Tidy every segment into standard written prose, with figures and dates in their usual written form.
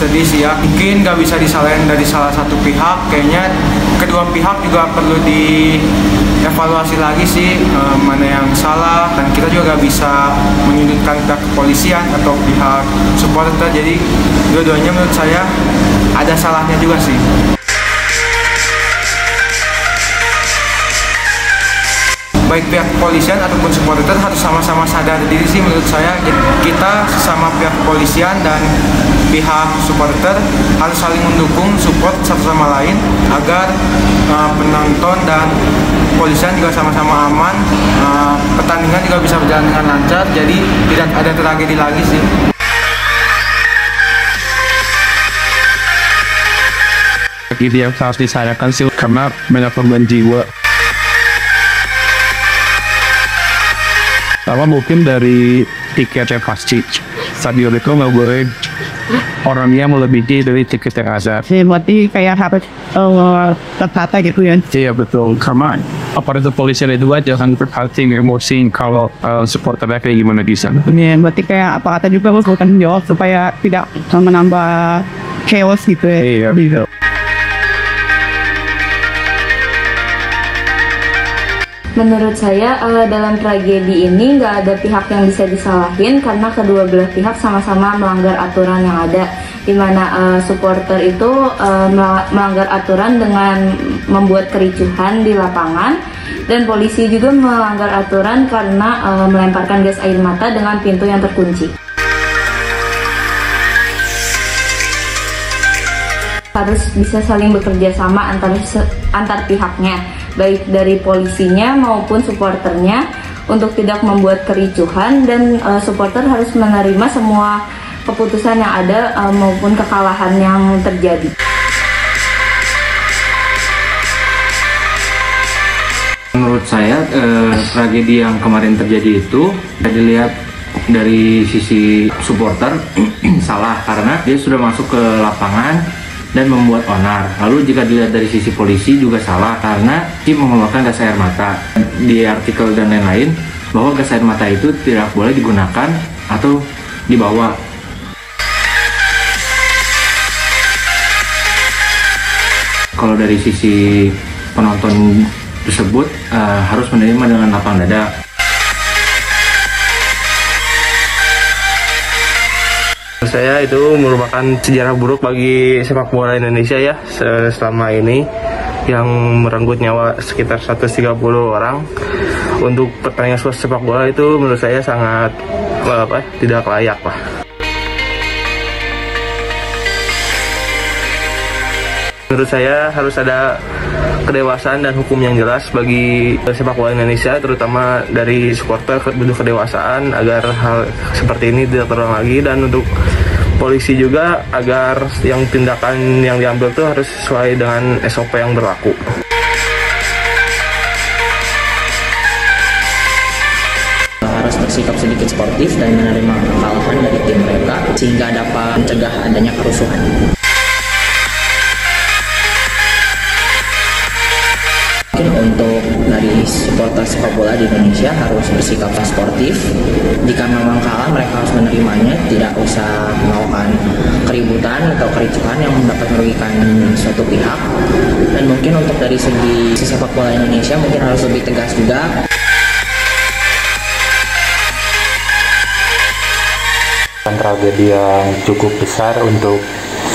sedih sih ya. Mungkin nggak bisa disalahin dari salah satu pihak, kayaknya kedua pihak juga perlu dievaluasi lagi sih mana yang salah, dan kita juga nggak bisa menyudutkan pihak kepolisian atau pihak supporter. Jadi dua-duanya menurut saya ada salahnya juga sih. Baik pihak kepolisian ataupun supporter harus sama-sama sadar diri sih menurut saya. Kita sesama pihak kepolisian dan pihak supporter harus saling mendukung, support satu sama lain agar penonton dan kepolisian juga sama-sama aman, pertandingan juga bisa berjalan dengan lancar, jadi tidak ada tragedi lagi sih. Ini yang harus disayangkan sih karena banyak korban jiwa. Sama mungkin dari tiket yang pasti stadion itu nggak boleh orangnya melebihi dari tiket yang ada. Berarti kayak harus tertata gitu ya? Iya betul, karena aparat kepolisian itu aja jangan berhati emosi kalau supporternya kayak gimana di sana. Iya, berarti kayak aparatnya juga harus bertanggung jawab supaya tidak menambah chaos gitu ya? Iya. Gitu. Menurut saya dalam tragedi ini nggak ada pihak yang bisa disalahin karena kedua belah pihak sama-sama melanggar aturan yang ada, di mana supporter itu melanggar aturan dengan membuat kericuhan di lapangan, dan polisi juga melanggar aturan karena melemparkan gas air mata dengan pintu yang terkunci. Harus bisa saling bekerja sama antar pihaknya, baik dari polisinya maupun supporternya, untuk tidak membuat kericuhan, dan supporter harus menerima semua keputusan yang ada maupun kekalahan yang terjadi. Menurut saya tragedi yang kemarin terjadi itu dilihat dari sisi supporter salah karena dia sudah masuk ke lapangan dan membuat onar. Lalu jika dilihat dari sisi polisi juga salah karena dia mengeluarkan gas air mata. Di artikel dan lain-lain bahwa gas air mata itu tidak boleh digunakan atau dibawa. Kalau dari sisi penonton tersebut harus menerima dengan lapang dada. Saya itu merupakan sejarah buruk bagi sepak bola Indonesia ya selama ini, yang merenggut nyawa sekitar 130 orang. Untuk pertandingan sepak bola itu menurut saya sangat tidak layak lah. Menurut saya harus ada kedewasaan dan hukum yang jelas bagi sepak bola Indonesia, terutama dari supporter, butuh kedewasaan agar hal seperti ini tidak terulang lagi, dan untuk polisi juga agar yang tindakan yang diambil itu harus sesuai dengan SOP yang berlaku. Harus bersikap sedikit sportif dan menerima kekalahan dari tim mereka sehingga dapat mencegah adanya kerusuhan. Untuk dari supporter sepak bola di Indonesia harus bersikap sportif. Jika memang kalah, mereka harus menerimanya, tidak usah melakukan keributan atau kericuhan yang dapat merugikan suatu pihak. Dan mungkin untuk dari segi sepak bola Indonesia mungkin harus lebih tegas juga. Tragedi yang cukup besar untuk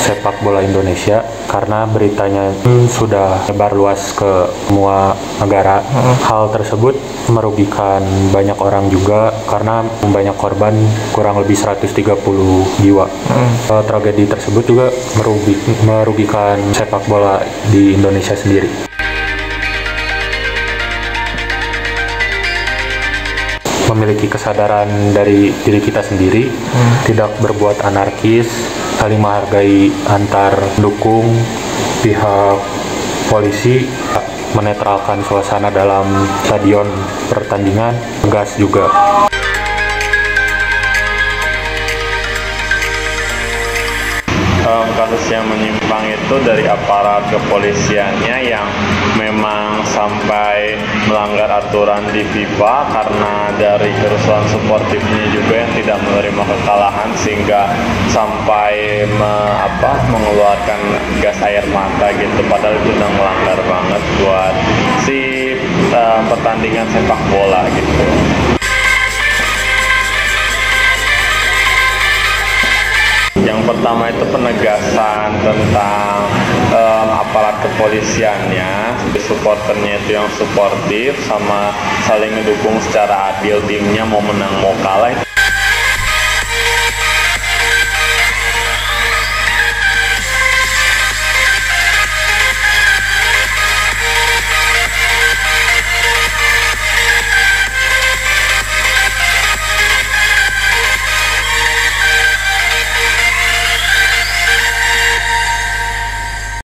sepak bola Indonesia karena beritanya sudah menyebar luas ke semua negara. Hal tersebut merugikan banyak orang juga karena banyak korban, kurang lebih 130 jiwa. Tragedi tersebut juga merugikan sepak bola di Indonesia sendiri. Memiliki kesadaran dari diri kita sendiri, tidak berbuat anarkis, saling menghargai antar pendukung, pihak polisi, menetralkan suasana dalam stadion pertandingan, tegas juga. kasus yang menyimpang itu dari aparat kepolisiannya yang memang sampai melanggar aturan di FIFA karena dari kerusuhan suportifnya juga yang tidak menerima kekalahan sehingga sampai mengeluarkan gas air mata gitu, padahal itu udah melanggar banget buat si pertandingan sepak bola gitu. Yang pertama itu penegasan tentang aparat kepolisiannya, supporternya itu yang suportif sama saling mendukung secara adil, timnya mau menang mau kalah.